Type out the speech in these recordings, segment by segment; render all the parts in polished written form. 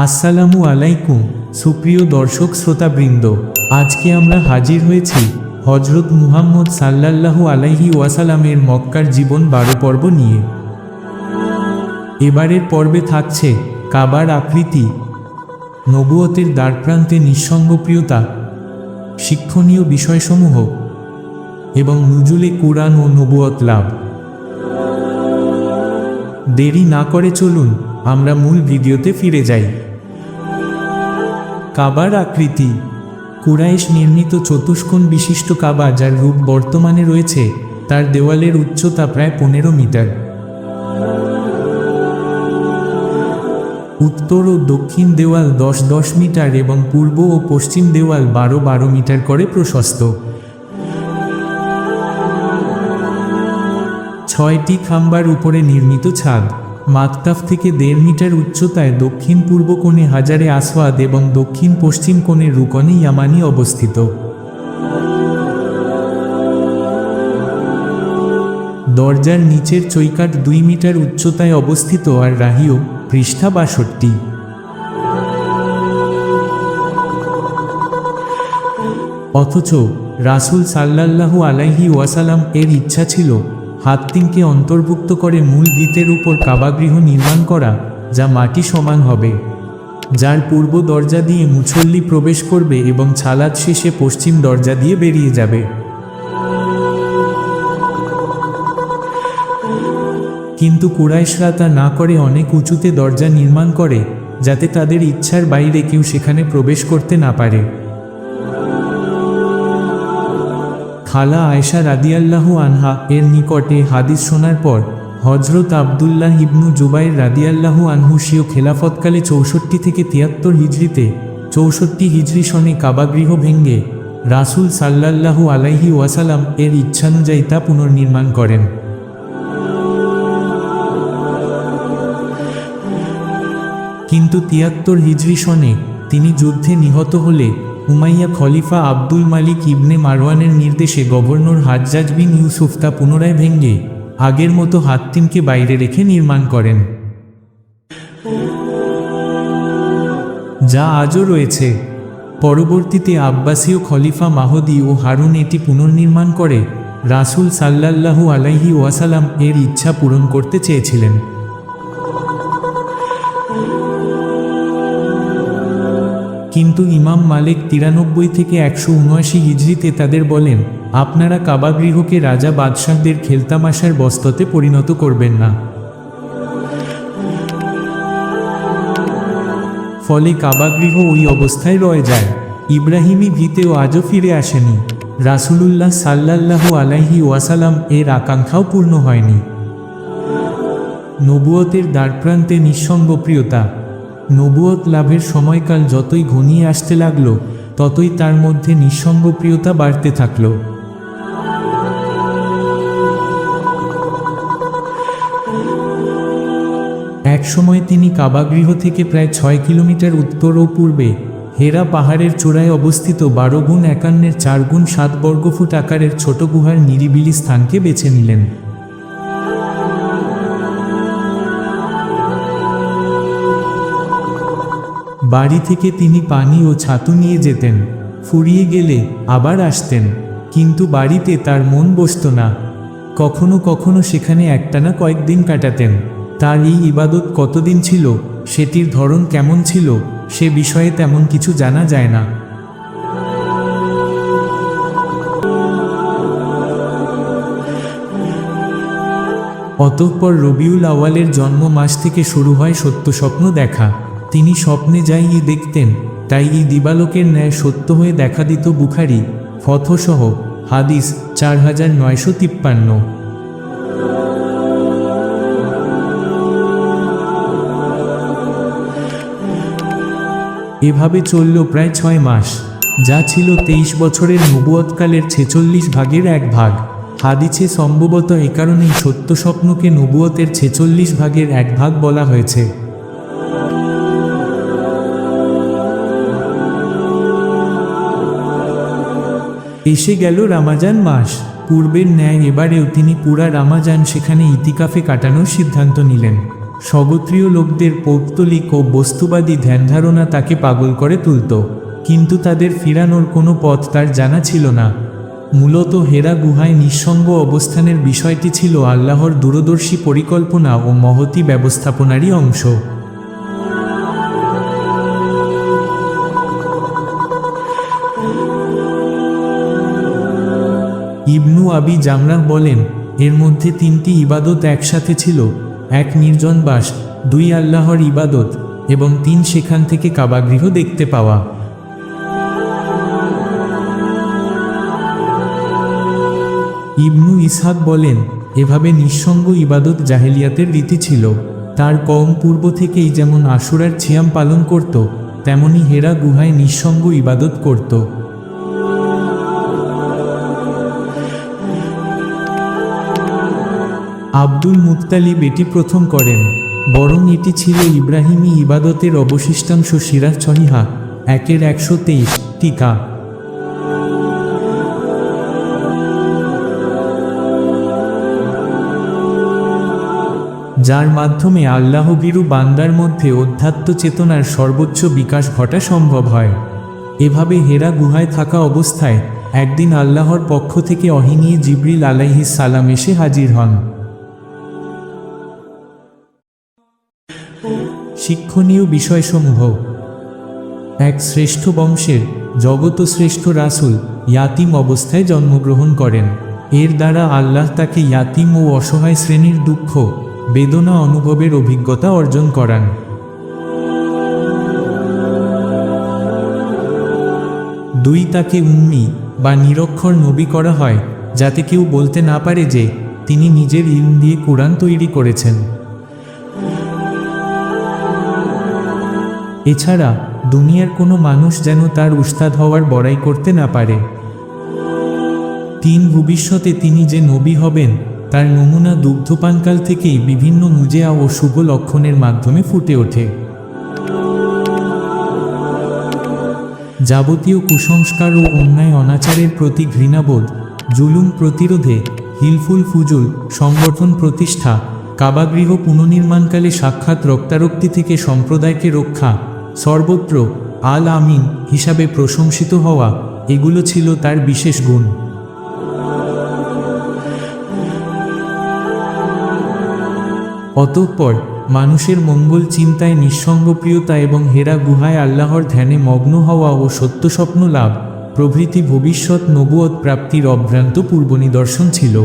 আসসালামু আলাইকুম সুপ্রিয় দর্শক শ্রোতাবৃন্দ, আজকে আমরা হাজির হয়েছি হজরত মুহাম্মদ সাল্লাল্লাহু আলাইহি ওয়াসাল্লামের মক্কার জীবন 12 পর্ব নিয়ে। এবারের পর্বে থাকছে কাবার আকৃতি, নবুয়তের দ্বারপ্রান্তে নিঃসঙ্গপ্রিয়তা, শিক্ষণীয় বিষয়সমূহ এবং নুজুলে কুরআন ও নবুয়ত লাভ। দেরি না করে চলুন আমরা মূল ভিডিওতে ফিরে যাই। কাবার আকৃতি। কুরাইশ নির্মিত চতুষ্কোণ বিশিষ্ট কাবা, যার রূপ বর্তমানে রয়েছে, তার দেওয়ালের উচ্চতা প্রায় 15 মিটার। উত্তর ও দক্ষিণ দেওয়াল 10-10 মিটার এবং পূর্ব ও পশ্চিম দেওয়াল 12-12 মিটার করে প্রশস্ত। 6টি খাম্বার উপরে নির্মিত ছাদ। মাকতাফ থেকে 1.5 মিটার উচ্চতায় দক্ষিণ পূর্ব কোণে হাজারে আসওয়াদ এবং দক্ষিণ পশ্চিম কোণে রুকনে ইয়ামানি অবস্থিত। দরজার নিচের চৌকাঠ 2 মিটার উচ্চতায় অবস্থিত আর রাহিও পৃষ্ঠা 62। অথচ রাসূল সাল্লাল্লাহু আলাইহি ওয়াসাল্লাম এর ইচ্ছা ছিল হাত্তিমকে অন্তর্ভুক্ত করে মূল ভিতের উপর কাবাগৃহ নির্মাণ করা, যা মাটি সমান হবে, যার পূর্ব দরজা দিয়ে মুসল্লি প্রবেশ করবে এবং ছালাত শেষে পশ্চিম দরজা দিয়ে বেরিয়ে যাবে। কিন্তু কুরাইশরা তা না করে অনেক উঁচুতে দরজা নির্মাণ করে, যাতে তাদের ইচ্ছার বাইরে কেউ সেখানে প্রবেশ করতে না পারে। খালা আয়েশা রাদিয়াল্লাহু আনহা এর নিকটে হাদিস শোনার পর হযরত আব্দুল্লাহ ইবনু জুবাইর রাদিয়াল্লাহু আনহু স্বীয় খেলাফতকালে 64 থেকে 73 হিজরিতে 64 হিজরি সনে কাবাগৃহ ভেঙ্গে রাসূল সাল্লাল্লাহু আলাইহি ওয়াসাল্লাম এর ইচ্ছানুযায়ী তা পুনর্নির্মাণ করেন। কিন্তু 73 হিজরি সনে তিনি যুদ্ধে নিহত হলে উমাইয়া খলিফা আব্দুল মালিক ইবনে মারওয়ানের নির্দেশে গভর্নর হাজ্জাজ বিন ইউসুফ তা পুনরায় ভেঙ্গে আগের মতো হাত্তিমকে বাইরে রেখে নির্মাণ করেন, যা আজও রয়েছে। পরবর্তীতে আব্বাসীয় খলিফা মাহদী ও হারুন এটি পুনর্নির্মাণ করে রাসূল সাল্লাল্লাহু আলাইহি ওয়াসাল্লাম এর ইচ্ছা পূরণ করতে চেয়েছিলেন। কিন্তু ইমাম মালিক 93 থেকে 179 হিজরিতে তাদের বলেন, আপনারা কাবাগৃহকে রাজা বাদশাহদের খেলতামাশার বস্ততে পরিণত করবেন না। ফলে কাবাগৃহ ওই অবস্থায় রয়ে যায়। ইব্রাহিমী ভিতেও আজও ফিরে আসেনি। রাসূলুল্লাহ সাল্লাল্লাহু আলাইহি ওয়াসাল্লাম এর আকাঙ্ক্ষাও পূর্ণ হয়নি। নবুয়তের দ্বারপ্রান্তে নিঃসঙ্গপ্রিয়তা। নবুয়ত লাভের সময়কাল যতই ঘনিয়ে আসতে লাগল, ততই তার মধ্যে নিঃসঙ্গপ্রিয়তা বাড়তে থাকল। একসময় তিনি কাবাগৃহ থেকে প্রায় 6 কিলোমিটার উত্তর ও পূর্বে হেরা পাহাড়ের চূড়ায় অবস্থিত 12x51 4x7 বর্গফুট আকারের ছোট গুহার নিরিবিলি স্থানকে বেছে নিলেন। বাড়ি থেকে তিনি পানি ও ছাতু নিয়ে যেতেন। ফুরিয়ে গেলে আবার আসতেন, কিন্তু বাড়িতে তার মন বসত না। কখনো কখনো সেখানে একটানা কয়েকদিন কাটাতেন। তার এই ইবাদত কতদিন ছিল, সেটির ধরন কেমন ছিল, সে বিষয়ে তেমন কিছু জানা যায় না। অতঃপর রবিউল আউয়ালের জন্ম মাস থেকে শুরু হয় সত্য স্বপ্ন দেখা। তিনি স্বপ্নে যাই দেখতেন, তাই দিবালোকের ন্যায় সত্য হয়ে দেখা দিত। বুখারী ফতহসহ হাদিস 4953। এভাবে চলল প্রায় 6 মাস, যা ছিল 23 বছরের নবুয়তকালের 46 ভাগের 1 ভাগ। হাদিসে সম্ভবত এ কারণেই সত্য স্বপ্নকে নবুয়তের 46 ভাগের 1 ভাগ বলা হয়েছে। এসে গেল রমাজান মাস। পূর্বের ন্যায় এবারেও তিনি পুরা রমাজান সেখানে ইতিকাফে কাটানোর সিদ্ধান্ত নিলেন। স্বগোত্রীয় লোকদের পৌত্তলিক ও বস্তুবাদী ধ্যানধারণা তাকে পাগল করে তুলত, কিন্তু তাদের ফিরানোর কোনো পথ তার জানা ছিল না। মূলত হেরা গুহায় নিঃসঙ্গ অবস্থানের বিষয়টি ছিল আল্লাহর দূরদর্শী পরিকল্পনা ও মহতী ব্যবস্থাপনারই অংশ। ইবনু আবি জামরাহ বলেন, এর মধ্যে 3টি ইবাদত একসাথে ছিল: 1 নির্জন বাস, 2 আল্লাহর ইবাদত এবং 3 সেখান থেকে কাবাগৃহ দেখতে পাওয়া। ইবনু ইসহাক বলেন, এভাবে নিঃসঙ্গ ইবাদত জাহেলিয়াতের রীতি ছিল। তার কওম পূর্ব থেকেই যেমন আশুরার ছিয়াম পালন করত, তেমনি হেরা গুহায় নিঃসঙ্গ ইবাদত করত। আব্দুল মুত্তালিব এটি প্রথম করেন, বরং এটি ছিল ইব্রাহিমী ইবাদতের অবশিষ্টাংশ। সিরাজ সহিহা 1-123 টিকা। যার মাধ্যমে আল্লাহভীরু বান্দার মধ্যে অধ্যাত্ম চেতনার সর্বোচ্চ বিকাশ ঘটা সম্ভব হয়। এভাবে হেরা গুহায় থাকা অবস্থায় একদিন আল্লাহর পক্ষ থেকে ওহী নিয়ে জিবরিল আলাইহিস সালাম এসে হাজির হন। শিক্ষণীয় বিষয়সমূহ: 1. শ্রেষ্ঠ বংশের জগৎশ্রেষ্ঠ রাসূল ইয়াতিম অবস্থায় জন্মগ্রহণ করেন। এর দ্বারা আল্লাহ তাকে ইয়াতিম ও অসহায় শ্রেণীর দুঃখ বেদনা অনুভবের অভিজ্ঞতা অর্জন করান। 2. তাকে উম্মি বা নিরক্ষর নবী করা হয়, যাতে কেউ বলতে না পারে যে তিনি নিজের ইলম দিয়ে কুরআন তৈরি করেছেন। এছাড়া দুনিয়ার কোনো মানুষ যেন তার উস্তাদ হওয়ার বড়াই করতে না পারে। 3. ভবিষ্যতে তিনি যে নবী হবেন তার নমুনা দুগ্ধপানকাল থেকেই বিভিন্ন মুজেয়া ও শুভ লক্ষণের মাধ্যমে ফুটে ওঠে। যাবতীয় কুসংস্কার ও অন্যায় অনাচারের প্রতি ঘৃণাবোধ, জুলুম প্রতিরোধে হিলফুল ফুজুল সংগঠন প্রতিষ্ঠা, কাবাগৃহ পুনর্নির্মাণকালে সাক্ষাৎ রক্তারক্তি থেকে সম্প্রদায়কে রক্ষা, সর্বত্র আল আমিন হিসাবে প্রশংসিত হওয়া, এগুলো ছিল তার বিশেষ গুণ। অতঃপর মানুষের মঙ্গল চিন্তায় নিঃসঙ্গপ্রিয়তা এবং হেরা গুহায় আল্লাহর ধ্যানে মগ্ন হওয়া ও সত্যস্বপ্ন লাভ প্রভৃতি ভবিষ্যৎ নবুয়ত প্রাপ্তির অভ্রান্ত পূর্বনিদর্শন ছিল।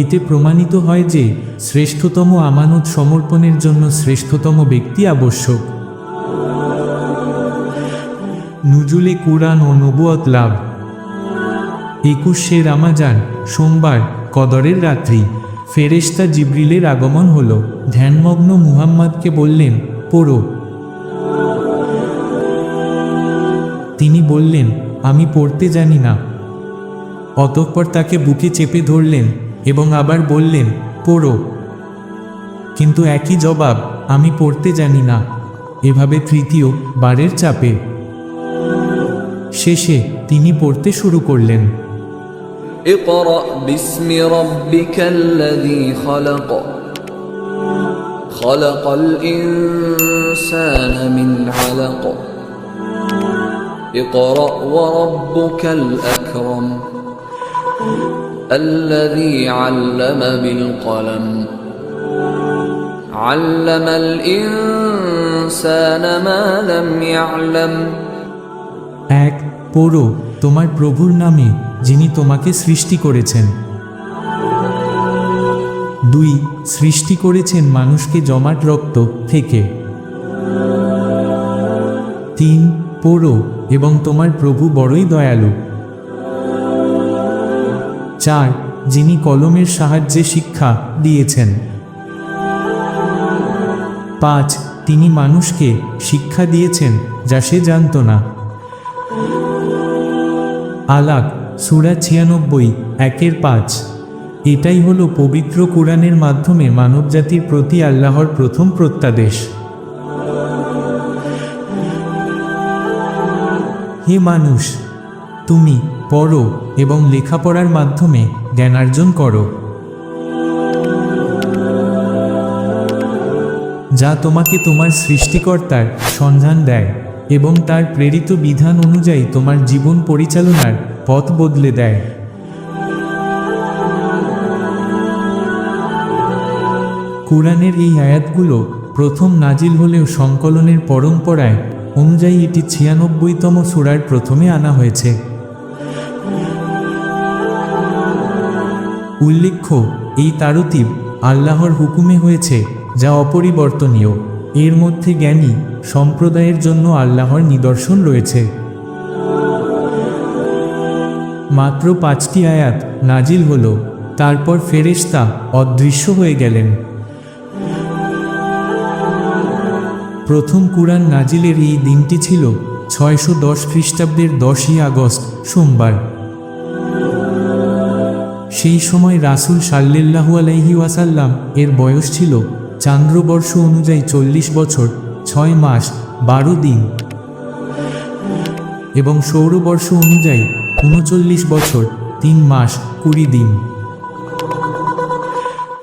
এতে প্রমাণিত হয় যে শ্রেষ্ঠতম আমানত সমর্পণের জন্য শ্রেষ্ঠতম ব্যক্তি আবশ্যক। নুজুলে কুরআন ও নবুয়ত লাভ। 21 রমজান সোমবার কদরের রাত্রি ফেরেশতা জিবরিলের আগমন হল। ধ্যানমগ্ন মুহাম্মদকে বললেন, পড়ো। তিনি বললেন, আমি পড়তে জানি না। অতঃপর তাকে বুকে চেপে ধরলেন এবং আবার বললেন, পড়ো। কিন্তু একই জবাব, আমি পড়তে জানি না। এভাবে 3য় বারের চাপে শেষে তিনি পড়তে শুরু করলেন, اقرأ باسم ربك الذي خلق خلق الإنسان من علق اقرأ وربك الأكرم الذي علم بالقلم علم الإنسان ما لم يعلم। 1. পড়ো তোমার প্রভুর নামে যিনি তোমাকে সৃষ্টি করেছেন। 2. সৃষ্টি করেছেন মানুষকে জমাট রক্ত থেকে। 3. পড়ো এবং তোমার প্রভু বড়ই দয়ালু। 4. যিনি কলমের সাহায্যে শিক্ষা দিয়েছেন। 5. তিনি মানুষকে শিক্ষা দিয়েছেন যা সে জানত না। আলাক সূরা 96 1-5। এটাই হলো পবিত্র কুরআনের মাধ্যমে মানবজাতির প্রতি আল্লাহর প্রথম প্রত্যাদেশ। হে মানুষ, তুমি পড়ো এবং লেখাপড়ার মাধ্যমে জ্ঞানার্জন করো। যা তোমাকে তোমার সৃষ্টিকর্তার সন্ধান দেয় এবং তার প্রেরিত বিধান অনুযায়ী তোমার জীবন পরিচালনার পথ বদলে দেয়। কুরআনের এই আয়াতগুলো প্রথম নাজিল হলেও সংকলনের পরম্পরায় অনুযায়ী এটি ৯৬তম সূরার প্রথমে আনা হয়েছে। উল্লেখ্য, এই তারতিব আল্লাহর হুকুমে হয়েছে, যা অপরিবর্তনীয়। এর মধ্যে জ্ঞানী সম্প্রদায়ের জন্য আল্লাহর নিদর্শন রয়েছে। মাত্র ৫টি আয়াত নাজিল হলো, তারপর ফেরেশতা অদৃশ্য হয়ে গেলেন। প্রথম কুরআন নাজিলের এই দিনটি ছিল ৬১০ খ্রিস্টাব্দের ১০ই আগস্ট সোমবার। সেই সময় রাসূল সাল্লাল্লাহু আলাইহি ওয়াসাল্লাম এর বয়স ছিল চান্দ্রবর্ষ অনুযায়ী ৪০ বছর ৬ মাস ১২ দিন এবং সৌরবর্ষ অনুযায়ী ৩৯ বছর ৩ মাস ২০ দিন।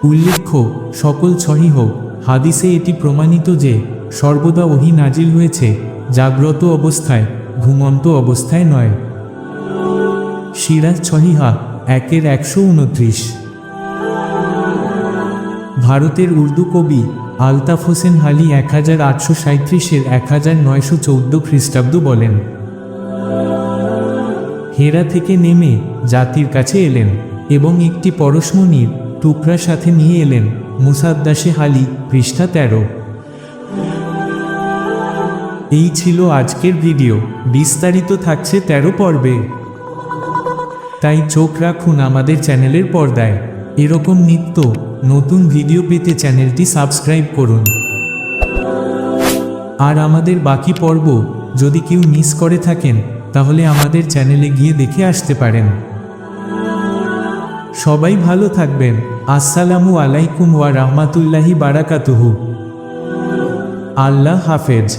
উল্লেখ্য, সকল সহিহ হাদিসে এটি প্রমাণিত যে সর্বদা ওহী নাজিল হয়েছে জাগ্রত অবস্থায়, ঘুমন্ত অবস্থায় নয়। সিরাজ সহিহা ১-১২৯। ভারতের উর্দু কবি আলতাফ হোসেন হালি ১৮৩৭-এর ১৯১৪ খ্রিস্টাব্দ বলেন, হেরা থেকে নেমে জাতির কাছে এলেন এবং একটি পরশমণির টুকরা সাথে নিয়ে এলেন। মুসাদ্দাসে হালি, পৃষ্ঠা ১৩। এই ছিল আজকের ভিডিও। বিস্তারিত থাকছে ১৩ পর্বে, তাই চোখ রাখুন আমাদের চ্যানেলের পর্দায়। এরকম নিত্য নতুন ভিডিও পেতে চ্যানেলটি সাবস্ক্রাইব করুন। আর আমাদের বাকি পর্ব যদি কেউ মিস করে থাকেন, তাহলে আমাদের চ্যানেলে গিয়ে দেখে আসতে পারেন। সবাই ভালো থাকবেন। আসসালামু আলাইকুম ওয়া রাহমাতুল্লাহি বারাকাতুহু। আল্লাহ হাফেজ।